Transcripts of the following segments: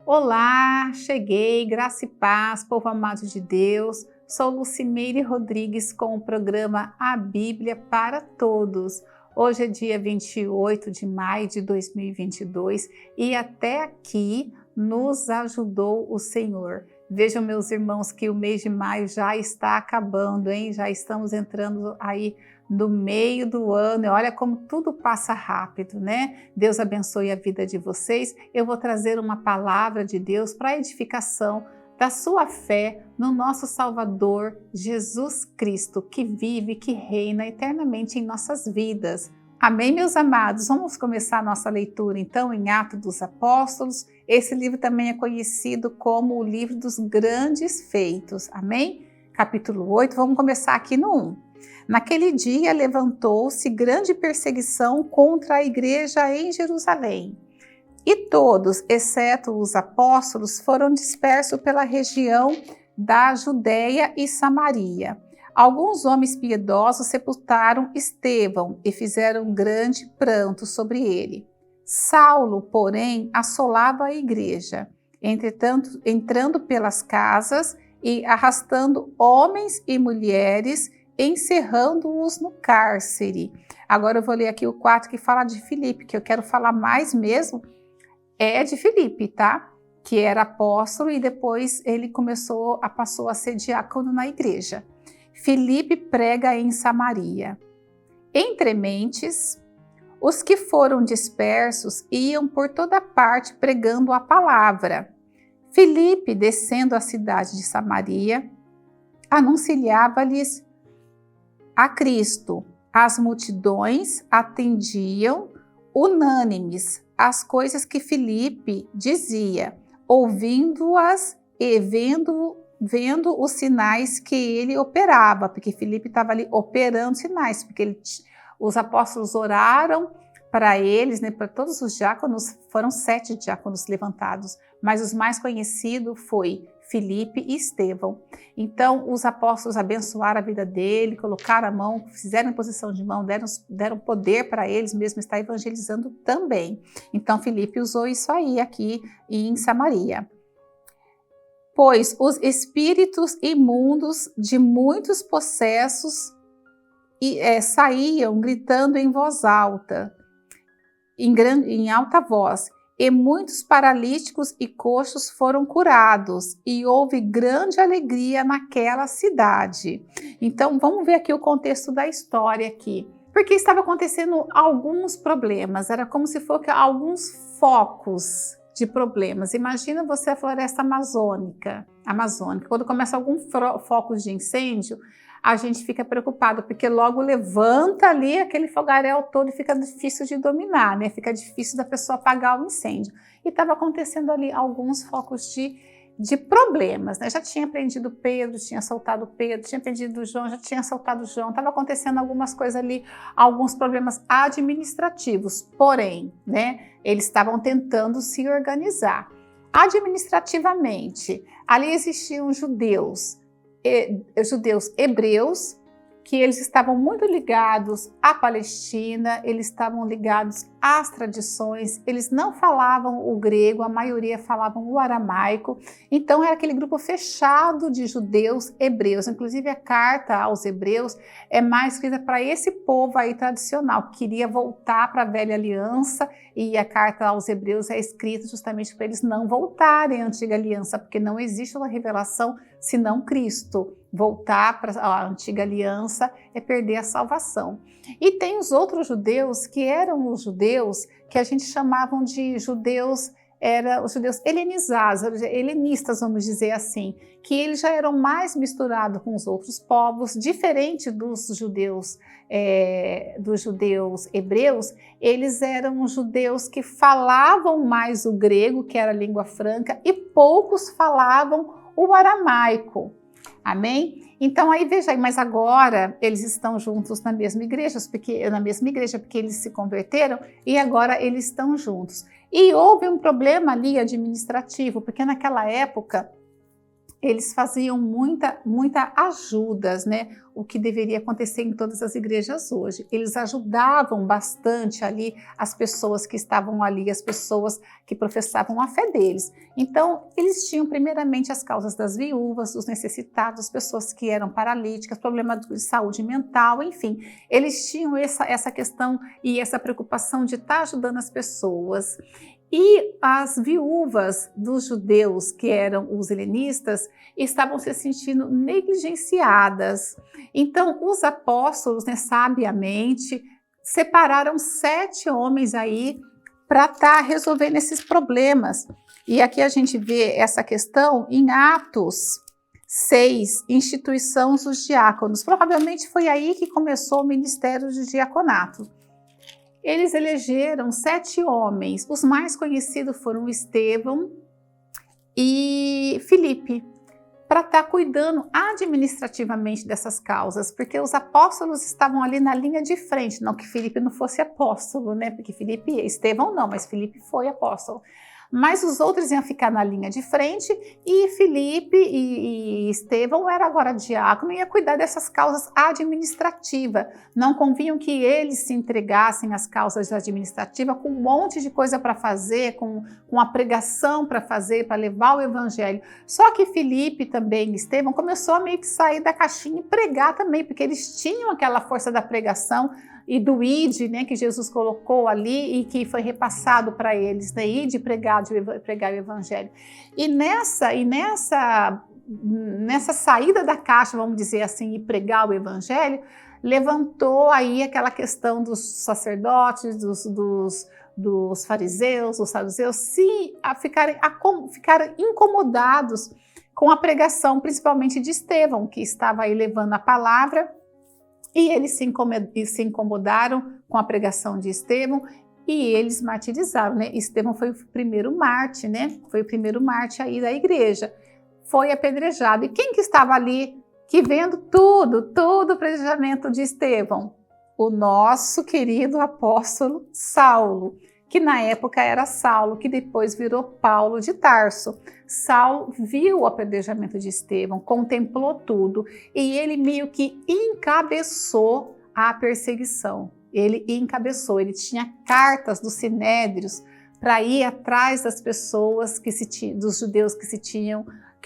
Olá, cheguei, graça e paz, povo amado de Deus. Sou Lucimeire Rodrigues com o programa A Bíblia para Todos. Hoje é dia 28 de maio de 2022 e até aqui nos ajudou o Senhor. Vejam, meus irmãos, que o mês de maio já está acabando, hein? Já estamos entrando aí no meio do ano, e olha como tudo passa rápido, né? Deus abençoe a vida de vocês. Eu vou trazer uma palavra de Deus para a edificação da sua fé no nosso Salvador, Jesus Cristo, que vive, que reina eternamente em nossas vidas. Amém, meus amados? Vamos começar a nossa leitura, então, em Atos dos Apóstolos. Esse livro também é conhecido como o livro dos grandes feitos. Amém? Capítulo 8, vamos começar aqui no 1. Naquele dia levantou-se grande perseguição contra a igreja em Jerusalém. E todos, exceto os apóstolos, foram dispersos pela região da Judéia e Samaria. Alguns homens piedosos sepultaram Estevão e fizeram grande pranto sobre ele. Saulo, porém, assolava a igreja, entretanto, entrando pelas casas e arrastando homens e mulheres, encerrando-os no cárcere. Agora eu vou ler aqui o 4 que fala de Filipe, que eu quero falar mais mesmo, é de Filipe, tá? Que era apóstolo e depois ele passou a ser diácono na igreja. Filipe prega em Samaria. Entre mentes, os que foram dispersos iam por toda parte pregando a palavra. Filipe, descendo a cidade de Samaria, anunciava-lhes a Cristo. As multidões atendiam unânimes às coisas que Filipe dizia, ouvindo-as e vendo os sinais que ele operava, porque Filipe estava ali operando sinais, porque os apóstolos oraram para eles, né, para todos os diáconos, foram 7 diáconos levantados, mas os mais conhecidos foi Filipe e Estevão. Então, os apóstolos abençoaram a vida dele, colocaram a mão, fizeram imposição de mão, deram poder para eles mesmo estar evangelizando também. Então, Filipe usou isso aí aqui em Samaria. Pois os espíritos imundos de muitos possessos saíam gritando em voz alta, em alta voz, e muitos paralíticos e coxos foram curados, e houve grande alegria naquela cidade. Então, vamos ver aqui o contexto da história aqui. Porque estava acontecendo alguns problemas, era como se fossem alguns focos de problemas. Imagina você a floresta amazônica. Quando começa algum foco de incêndio, a gente fica preocupado, porque logo levanta ali aquele fogaréu todo e fica difícil de dominar, né? Fica difícil da pessoa apagar o incêndio. E estava acontecendo ali alguns focos de problemas, né? Já tinha prendido Pedro, tinha soltado Pedro, tinha prendido João, já tinha soltado João. Estava acontecendo algumas coisas ali, alguns problemas administrativos. Porém, né? Eles estavam tentando se organizar. Administrativamente, ali existiam judeus hebreus, que eles estavam muito ligados à Palestina, eles estavam ligados às tradições, eles não falavam o grego, a maioria falavam o aramaico, então era aquele grupo fechado de judeus hebreus. Inclusive a carta aos hebreus é mais escrita para esse povo aí tradicional, que queria voltar para a velha aliança, e a carta aos hebreus é escrita justamente para eles não voltarem à antiga aliança, porque não existe uma revelação senão Cristo. Voltar para a antiga aliança é perder a salvação. E tem os outros judeus, que eram os judeus que a gente chamavam de judeus, os judeus helenizados, helenistas, vamos dizer assim, que eles já eram mais misturados com os outros povos, diferente dos judeus hebreus. Eles eram judeus que falavam mais o grego, que era a língua franca, e poucos falavam o aramaico. Amém? Então aí veja aí, mas agora eles estão juntos na mesma igreja, porque eles se converteram e agora eles estão juntos. E houve um problema ali administrativo, porque naquela época eles faziam muita ajudas, né? O que deveria acontecer em todas as igrejas hoje. Eles ajudavam bastante ali as pessoas que estavam ali, as pessoas que professavam a fé deles. Então, eles tinham primeiramente as causas das viúvas, dos necessitados, as pessoas que eram paralíticas, problema de saúde mental, enfim. Eles tinham essa questão e essa preocupação de estar ajudando as pessoas. E as viúvas dos judeus, que eram os helenistas, estavam se sentindo negligenciadas. Então, os apóstolos, né, sabiamente, separaram 7 homens aí para estar resolvendo esses problemas. E aqui a gente vê essa questão em Atos 6, instituição dos diáconos. Provavelmente foi aí que começou o ministério de diaconato. Eles elegeram 7 homens. Os mais conhecidos foram Estevão e Filipe, para estar cuidando administrativamente dessas causas, porque os apóstolos estavam ali na linha de frente. Não que Filipe não fosse apóstolo, né? Porque Estevão não, mas Filipe foi apóstolo. Mas os outros iam ficar na linha de frente e Filipe e Estevão era agora diácono e ia cuidar dessas causas administrativas. Não convinham que eles se entregassem às causas administrativas com um monte de coisa para fazer, com a pregação para fazer, para levar o evangelho. Só que Filipe também e Estevão começou a meio que sair da caixinha e pregar também, porque eles tinham aquela força da pregação e do ID, né, que Jesus colocou ali e que foi repassado para eles, né, ID, pregar o evangelho. E nessa saída da caixa, vamos dizer assim, e pregar o evangelho, levantou aí aquela questão dos sacerdotes, dos fariseus, dos saduceus, ficarem incomodados com a pregação, principalmente de Estevão, que estava aí levando a palavra. E eles se incomodaram com a pregação de Estevão e eles martirizaram, né? Estevão foi o primeiro mártir, né? Foi o primeiro mártir aí da igreja. Foi apedrejado. E quem que estava ali, que vendo todo o apedrejamento de Estevão? O nosso querido apóstolo Saulo, que na época era Saulo, que depois virou Paulo de Tarso. Saulo viu o apedrejamento de Estevão, contemplou tudo e ele meio que encabeçou a perseguição. Ele tinha cartas dos sinédrios para ir atrás das pessoas dos judeus que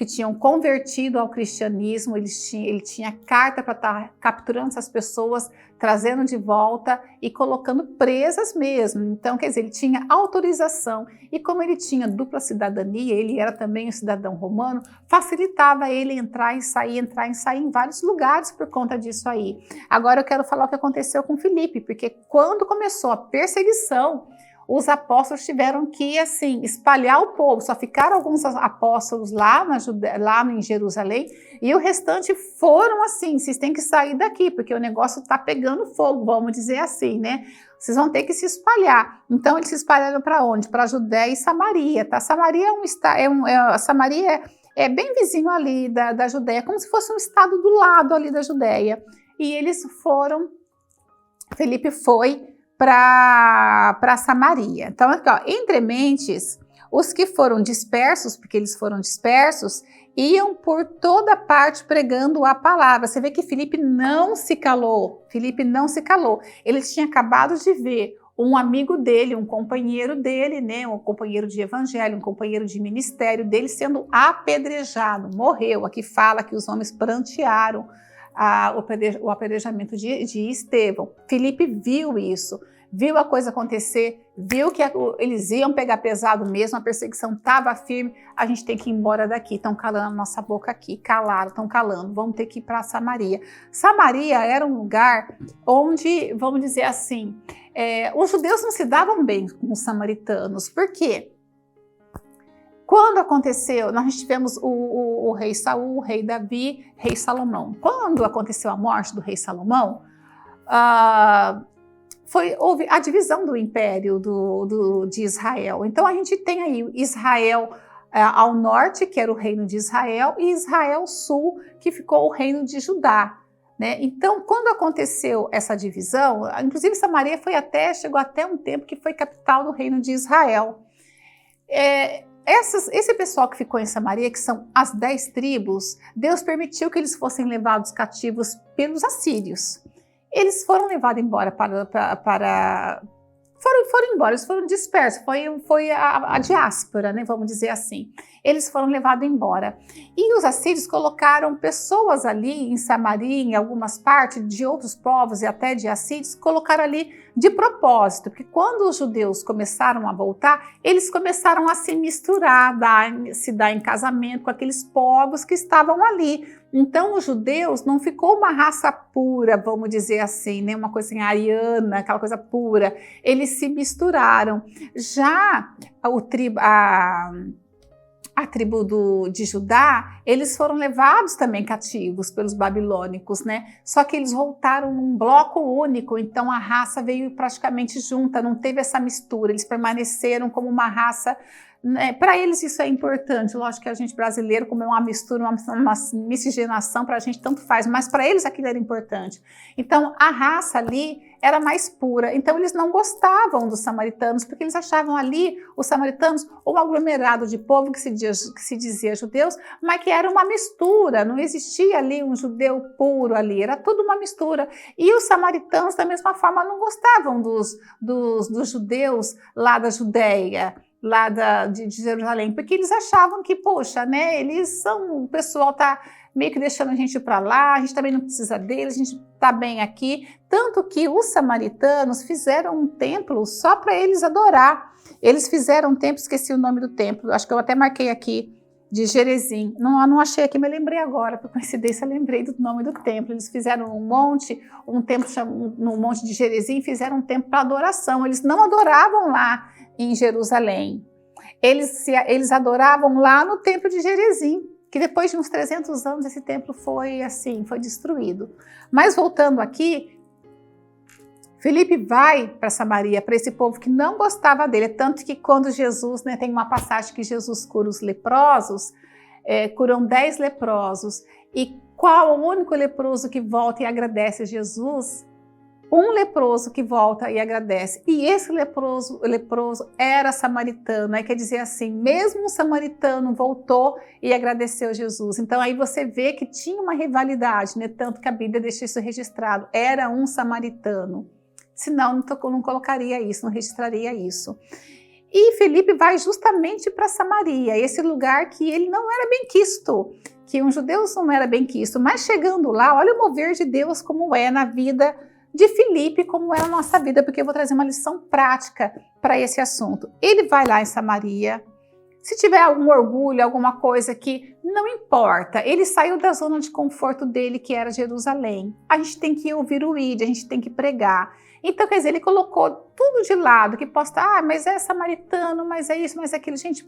tinham convertido ao cristianismo. Ele tinha carta para estar capturando essas pessoas, trazendo de volta e colocando presas mesmo. Então, quer dizer, ele tinha autorização. E como ele tinha dupla cidadania, ele era também um cidadão romano, facilitava ele entrar e sair em vários lugares por conta disso aí. Agora eu quero falar o que aconteceu com Filipe, porque quando começou a perseguição, os apóstolos tiveram que, assim, espalhar o povo. Só ficaram alguns apóstolos lá em Jerusalém e o restante foram assim, vocês têm que sair daqui, porque o negócio está pegando fogo, vamos dizer assim, né? Vocês vão ter que se espalhar. Então, eles se espalharam para onde? Para Judéia e Samaria, tá? Samaria Samaria é bem vizinho ali da Judéia, como se fosse um estado do lado ali da Judéia. E eles foram, Filipe foi para Samaria. Então, aqui, ó, entre mentes, os que foram dispersos, porque eles foram dispersos, iam por toda parte pregando a palavra. Você vê que Filipe não se calou. Ele tinha acabado de ver um amigo dele, um companheiro dele, né, um companheiro de evangelho, um companheiro de ministério dele sendo apedrejado, morreu. Aqui fala que os homens prantearam o apedrejamento de Estevão. Filipe viu isso, viu a coisa acontecer, viu que eles iam pegar pesado mesmo, a perseguição estava firme, a gente tem que ir embora daqui, estão calando a nossa boca aqui, calaram, estão calando, vamos ter que ir para Samaria. Samaria era um lugar onde, vamos dizer assim, os judeus não se davam bem com os samaritanos. Por quê? Quando aconteceu, nós tivemos o rei Saul, o rei Davi, rei Salomão. Quando aconteceu a morte do rei Salomão, houve a divisão do império de Israel. Então a gente tem aí Israel ao norte, que era o reino de Israel, e Israel sul, que ficou o reino de Judá. Né? Então, quando aconteceu essa divisão, inclusive Samaria chegou até um tempo que foi capital do reino de Israel. esse pessoal que ficou em Samaria, que são as 10 tribos, Deus permitiu que eles fossem levados cativos pelos assírios. Eles foram levados embora foram embora, eles foram dispersos, foi a diáspora, né, vamos dizer assim. Eles foram levados embora. E os assírios colocaram pessoas ali em Samaria, em algumas partes de outros povos e até de assírios, colocaram ali de propósito, porque quando os judeus começaram a voltar, eles começaram a se misturar, se dar em casamento com aqueles povos que estavam ali. Então, os judeus não ficou uma raça pura, vamos dizer assim, né? Uma coisa assim, ariana, aquela coisa pura. Eles se misturaram. Já a tribo de Judá, eles foram levados também cativos pelos babilônicos, né? Só que eles voltaram num bloco único, então a raça veio praticamente junta, não teve essa mistura, eles permaneceram como uma raça. Para eles isso é importante, lógico que a gente brasileiro, como é uma mistura, uma miscigenação, para a gente tanto faz, mas para eles aquilo era importante. Então a raça ali era mais pura, então eles não gostavam dos samaritanos, porque eles achavam ali os samaritanos um aglomerado de povo que se dizia judeus, mas que era uma mistura, não existia ali um judeu puro ali, era tudo uma mistura. E os samaritanos da mesma forma não gostavam dos judeus lá da Judéia, lá de Jerusalém, porque eles achavam que, poxa, né, o pessoal tá meio que deixando a gente para lá, a gente também não precisa deles, a gente tá bem aqui, tanto que os samaritanos fizeram um templo só para eles adorar. Eles fizeram um templo, esqueci o nome do templo, acho que eu até marquei aqui, de Gerezim, não achei aqui, mas lembrei agora, por coincidência lembrei do nome do templo. Eles fizeram um templo no Monte de Gerezim, fizeram um templo para adoração. Eles não adoravam lá em Jerusalém, eles adoravam lá no templo de Gerezim, que depois de uns 300 anos esse templo foi destruído. Mas voltando aqui, Filipe vai para Samaria, para esse povo que não gostava dele, tanto que quando Jesus, né, tem uma passagem que Jesus cura os leprosos, curam 10 leprosos, e qual o único leproso que volta e agradece a Jesus? Um leproso que volta e agradece, e esse leproso era samaritano, quer dizer assim, mesmo um samaritano voltou e agradeceu a Jesus. Então aí você vê que tinha uma rivalidade, né? Tanto que a Bíblia deixa isso registrado, era um samaritano, senão não colocaria isso, não registraria isso. E Filipe vai justamente para Samaria, esse lugar que ele não era bem quisto, que um judeu não era bem quisto, mas chegando lá, olha o mover de Deus como é na vida de Filipe, como é a nossa vida, porque eu vou trazer uma lição prática para esse assunto. Ele vai lá em Samaria, se tiver algum orgulho, alguma coisa que não importa, ele saiu da zona de conforto dele, que era Jerusalém. A gente tem que ouvir o ID, a gente tem que pregar. Então, quer dizer, ele colocou tudo de lado, que possa, mas é samaritano, mas é isso, mas é aquilo. Gente,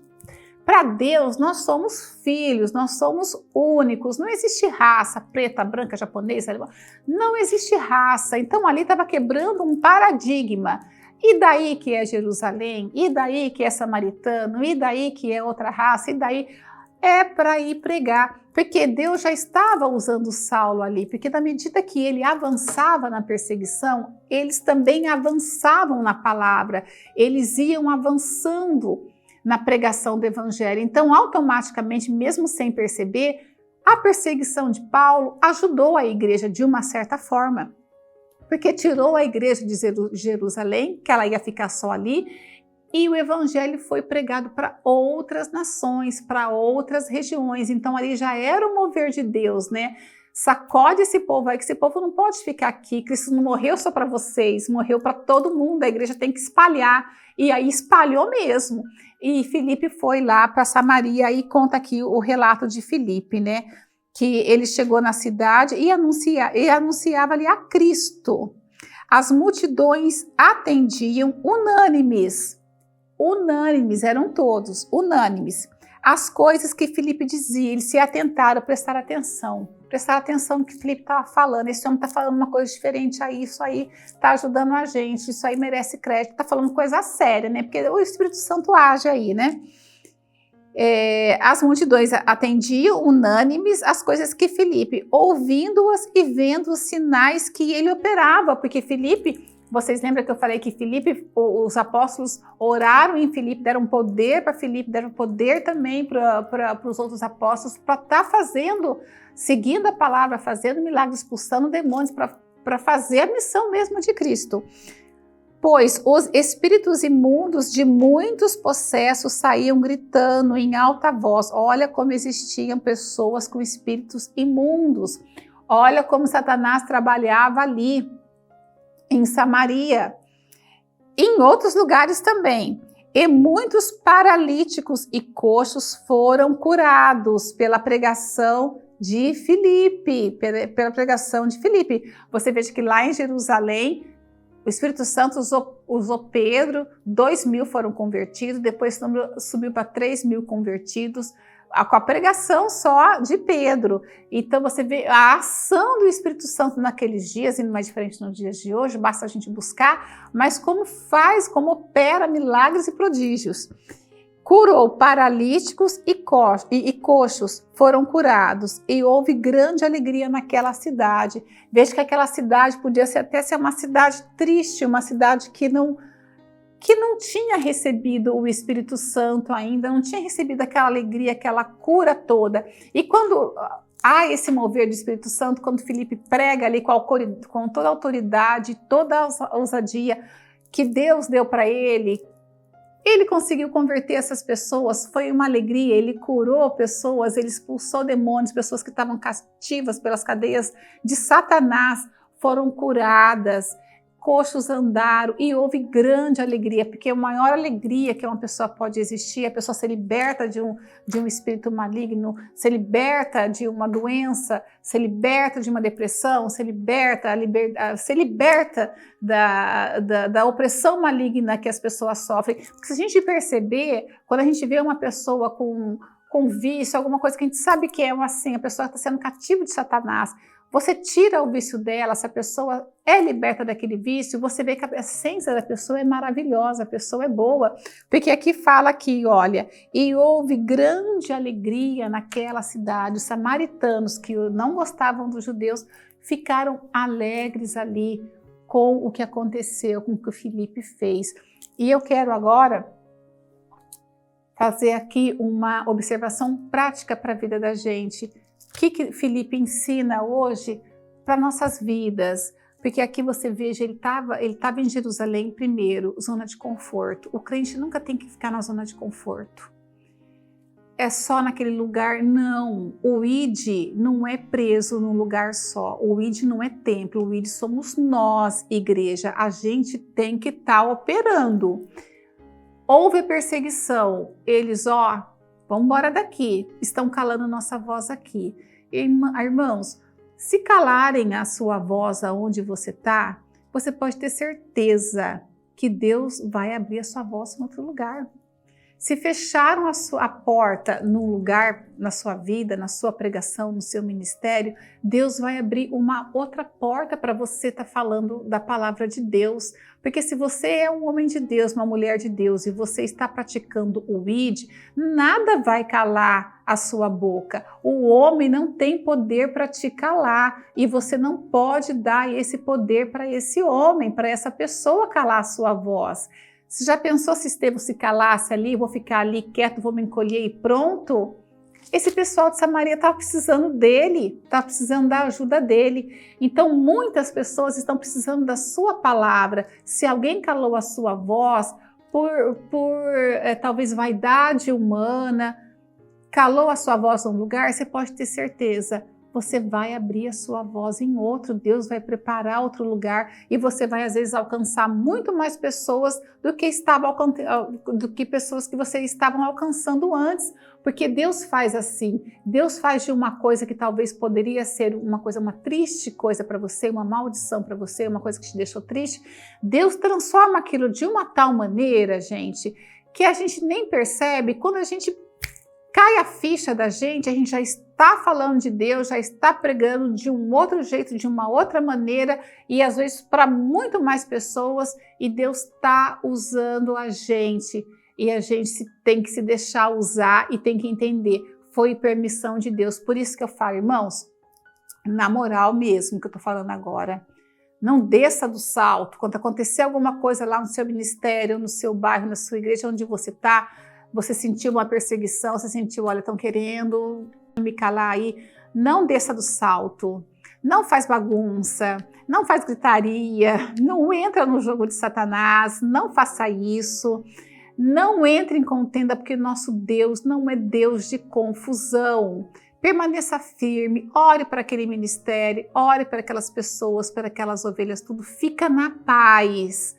para Deus, nós somos filhos, nós somos únicos, não existe raça, preta, branca, japonesa, não existe raça. Então ali estava quebrando um paradigma. E daí que é Jerusalém? E daí que é samaritano? E daí que é outra raça? E daí é para ir pregar. Porque Deus já estava usando Saulo ali, porque na medida que ele avançava na perseguição, eles também avançavam na palavra, eles iam avançando na pregação do evangelho. Então, automaticamente, mesmo sem perceber, a perseguição de Paulo ajudou a igreja de uma certa forma, porque tirou a igreja de Jerusalém, que ela ia ficar só ali, e o evangelho foi pregado para outras nações, para outras regiões. Então, ali já era o mover de Deus, né? Sacode esse povo aí, que esse povo não pode ficar aqui, Cristo não morreu só para vocês, morreu para todo mundo, a igreja tem que espalhar, e aí espalhou mesmo. E Filipe foi lá para Samaria, e conta aqui o relato de Filipe, né? Que ele chegou na cidade e anunciava ali a Cristo. As multidões atendiam unânimes, eram todos unânimes. As coisas que Filipe dizia, eles se atentaram, prestaram atenção no que Filipe estava falando. Esse homem está falando uma coisa diferente aí, isso aí está ajudando a gente, isso aí merece crédito, está falando coisa séria, né? Porque o Espírito Santo age aí, né? As multidões atendiam unânimes as coisas que Filipe, ouvindo-as e vendo os sinais que ele operava, porque Filipe Vocês lembram que eu falei que Filipe, os apóstolos oraram em Filipe, deram poder para Filipe, deram poder também para os outros apóstolos para estar fazendo, seguindo a palavra, fazendo milagres, expulsando demônios, para fazer a missão mesmo de Cristo. Pois os espíritos imundos de muitos possessos saíam gritando em alta voz. Olha como existiam pessoas com espíritos imundos. Olha como Satanás trabalhava ali, em Samaria. Em outros lugares também. E muitos paralíticos e coxos foram curados pela pregação de Filipe. Pela pregação de Filipe. Você veja que lá em Jerusalém, o Espírito Santo usou Pedro, 2.000 foram convertidos, depois subiu para 3.000 convertidos, com a pregação só de Pedro. Então você vê a ação do Espírito Santo naqueles dias, e não é diferente nos dias de hoje, basta a gente buscar, mas como opera milagres e prodígios. Curou paralíticos e coxos, foram curados, e houve grande alegria naquela cidade. Veja que aquela cidade podia até ser uma cidade triste, uma cidade que não tinha recebido o Espírito Santo ainda, não tinha recebido aquela alegria, aquela cura toda. E quando há esse mover do Espírito Santo, quando Filipe prega ali com toda a autoridade, toda a ousadia que Deus deu para ele conseguiu converter essas pessoas, foi uma alegria, ele curou pessoas, ele expulsou demônios, pessoas que estavam cativas pelas cadeias de Satanás, foram curadas, coxos andaram e houve grande alegria, porque a maior alegria que uma pessoa pode existir, a pessoa se liberta de um espírito maligno, se liberta de uma doença, se liberta de uma depressão, se liberta da opressão maligna que as pessoas sofrem. Porque se a gente perceber, quando a gente vê uma pessoa com vício, alguma coisa que a gente sabe que é assim, a pessoa está sendo cativa de Satanás, você tira o vício dela, se a pessoa é liberta daquele vício, você vê que a essência da pessoa é maravilhosa, a pessoa é boa. Porque aqui fala que, olha, e houve grande alegria naquela cidade. Os samaritanos que não gostavam dos judeus ficaram alegres ali com o que aconteceu, com o que o Filipe fez. E eu quero agora fazer aqui uma observação prática para a vida da gente. O que Filipe ensina hoje para nossas vidas? Porque aqui você veja, ele estava em Jerusalém primeiro, zona de conforto. O crente nunca tem que ficar na zona de conforto. É só naquele lugar, não. O ID não é preso num lugar só. O ID não é templo, o ID somos nós, igreja. A gente tem que estar operando. Houve perseguição, eles, vamos embora daqui, estão calando nossa voz aqui. Irmãos, se calarem a sua voz aonde você está, você pode ter certeza que Deus vai abrir a sua voz em outro lugar. Se fecharam a porta num lugar na sua vida, na sua pregação, no seu ministério, Deus vai abrir uma outra porta para você estar falando da palavra de Deus. Porque se você é um homem de Deus, uma mulher de Deus, e você está praticando o ID, nada vai calar a sua boca. O homem não tem poder para te calar, e você não pode dar esse poder para esse homem, para essa pessoa calar a sua voz. Você já pensou se Estevão se calasse ali, vou ficar ali quieto, vou me encolher e pronto? Esse pessoal de Samaria estava precisando dele, estava precisando da ajuda dele. Então muitas pessoas estão precisando da sua palavra. Se alguém calou a sua voz por talvez vaidade humana, calou a sua voz num lugar, você pode ter certeza, você vai abrir a sua voz em outro, Deus vai preparar outro lugar e você vai às vezes alcançar muito mais pessoas do que pessoas que vocês estavam alcançando antes, porque Deus faz assim, Deus faz de uma coisa que talvez poderia ser uma triste coisa para você, uma maldição para você, uma coisa que te deixou triste, Deus transforma aquilo de uma tal maneira, gente, que a gente nem percebe. Quando a gente cai a ficha da gente, a gente já está falando de Deus, já está pregando de um outro jeito, de uma outra maneira, e às vezes para muito mais pessoas, e Deus está usando a gente, e a gente tem que se deixar usar e tem que entender, foi permissão de Deus. Por isso que eu falo, irmãos, na moral mesmo que eu estou falando agora, Não desça do salto. Quando acontecer alguma coisa lá no seu ministério, no seu bairro, na sua igreja, onde você está, você sentiu uma perseguição, você sentiu, olha, estão querendo me calar aí. Não desça do salto. Não faz bagunça. Não faz gritaria. Não entra no jogo de Satanás. Não faça isso. Não entre em contenda, porque nosso Deus não é Deus de confusão. Permaneça firme, ore para aquele ministério, ore para aquelas pessoas, para aquelas ovelhas, tudo. Fica na paz,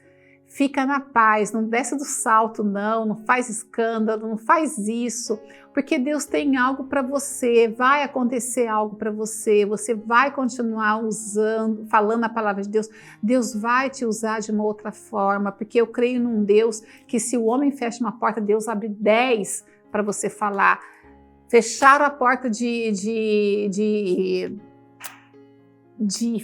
não desce do salto não faz escândalo, não faz isso, porque Deus tem algo para você, vai acontecer algo para você, você vai continuar usando, falando a palavra de Deus, Deus vai te usar de uma outra forma, porque eu creio num Deus que se o homem fecha uma porta, Deus abre 10 para você falar. Fecharam a porta de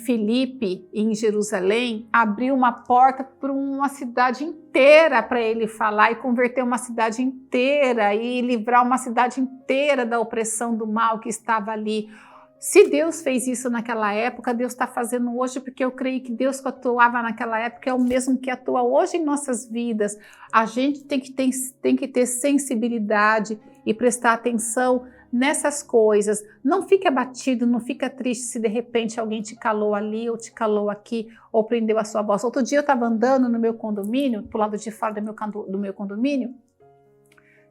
Filipe em Jerusalém, abriu uma porta para uma cidade inteira para ele falar e converter uma cidade inteira e livrar uma cidade inteira da opressão do mal que estava ali. Se Deus fez isso naquela época, Deus está fazendo hoje, porque eu creio que Deus que atuava naquela época é o mesmo que atua hoje em nossas vidas. A gente tem que ter sensibilidade e prestar atenção nessas coisas. Não fique abatido, não fica triste se de repente alguém te calou ali ou te calou aqui ou prendeu a sua voz. Outro dia eu estava andando no meu condomínio, pro lado de fora do meu condomínio,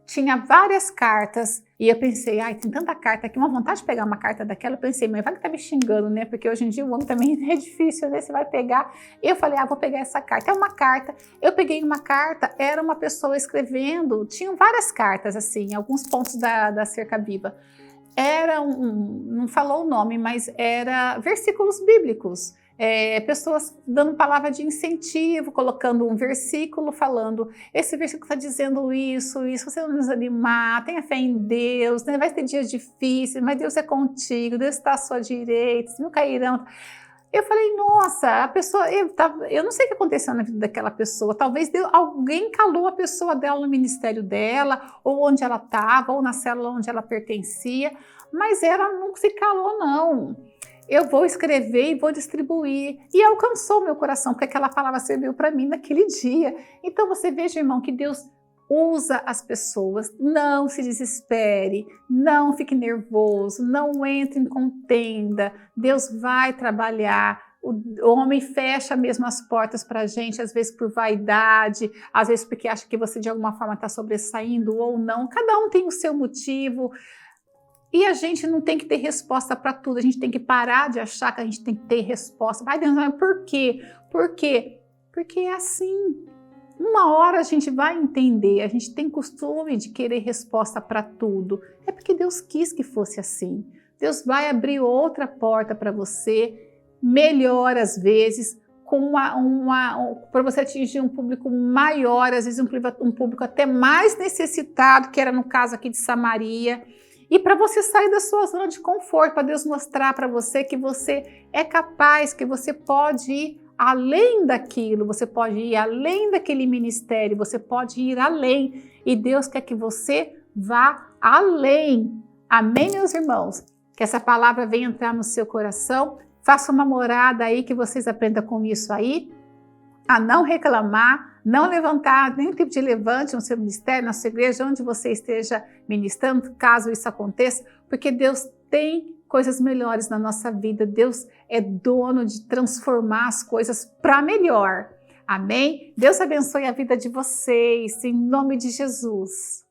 tinha várias cartas e eu pensei, ai, tem tanta carta aqui, uma vontade de pegar uma carta daquela. Eu pensei, mas vai que tá me xingando, né? Porque hoje em dia o homem também é difícil, né? Você vai pegar. Eu falei, vou pegar essa carta. É uma carta. Eu peguei uma carta, era uma pessoa escrevendo, tinham várias cartas, assim, alguns pontos da Cerca Viva. Era não falou o nome, mas era versículos bíblicos. Pessoas dando palavra de incentivo, colocando um versículo falando, esse versículo está dizendo isso, você não desanimar, tenha fé em Deus, né? Vai ter dias difíceis, mas Deus é contigo, Deus está à sua direita, não cairão. Eu falei, nossa, a pessoa, eu não sei o que aconteceu na vida daquela pessoa, talvez alguém calou a pessoa dela no ministério dela, ou onde ela estava, ou na célula onde ela pertencia, mas ela não se calou não. Eu vou escrever e vou distribuir. E alcançou meu coração, porque aquela palavra serviu para mim naquele dia. Então você veja, irmão, que Deus usa as pessoas. Não se desespere, não fique nervoso, não entre em contenda. Deus vai trabalhar. O homem fecha mesmo as portas para a gente, às vezes por vaidade, às vezes porque acha que você de alguma forma está sobressaindo ou não. Cada um tem o seu motivo. E a gente não tem que ter resposta para tudo, a gente tem que parar de achar que a gente tem que ter resposta. Vai Deus, mas por quê? Por quê? Porque é assim. Uma hora a gente vai entender, a gente tem costume de querer resposta para tudo. É porque Deus quis que fosse assim. Deus vai abrir outra porta para você, melhor às vezes, para você atingir um público maior, às vezes um público até mais necessitado, que era no caso aqui de Samaria. E para você sair da sua zona de conforto, para Deus mostrar para você que você é capaz, que você pode ir além daquilo, você pode ir além daquele ministério, você pode ir além. E Deus quer que você vá além. Amém, meus irmãos? Que essa palavra venha entrar no seu coração. Faça uma morada aí, que vocês aprendam com isso aí, a não reclamar, não levantar nenhum tipo de levante no seu ministério, na sua igreja, onde você esteja ministrando, caso isso aconteça, porque Deus tem coisas melhores na nossa vida. Deus é dono de transformar as coisas para melhor. Amém? Deus abençoe a vida de vocês, em nome de Jesus.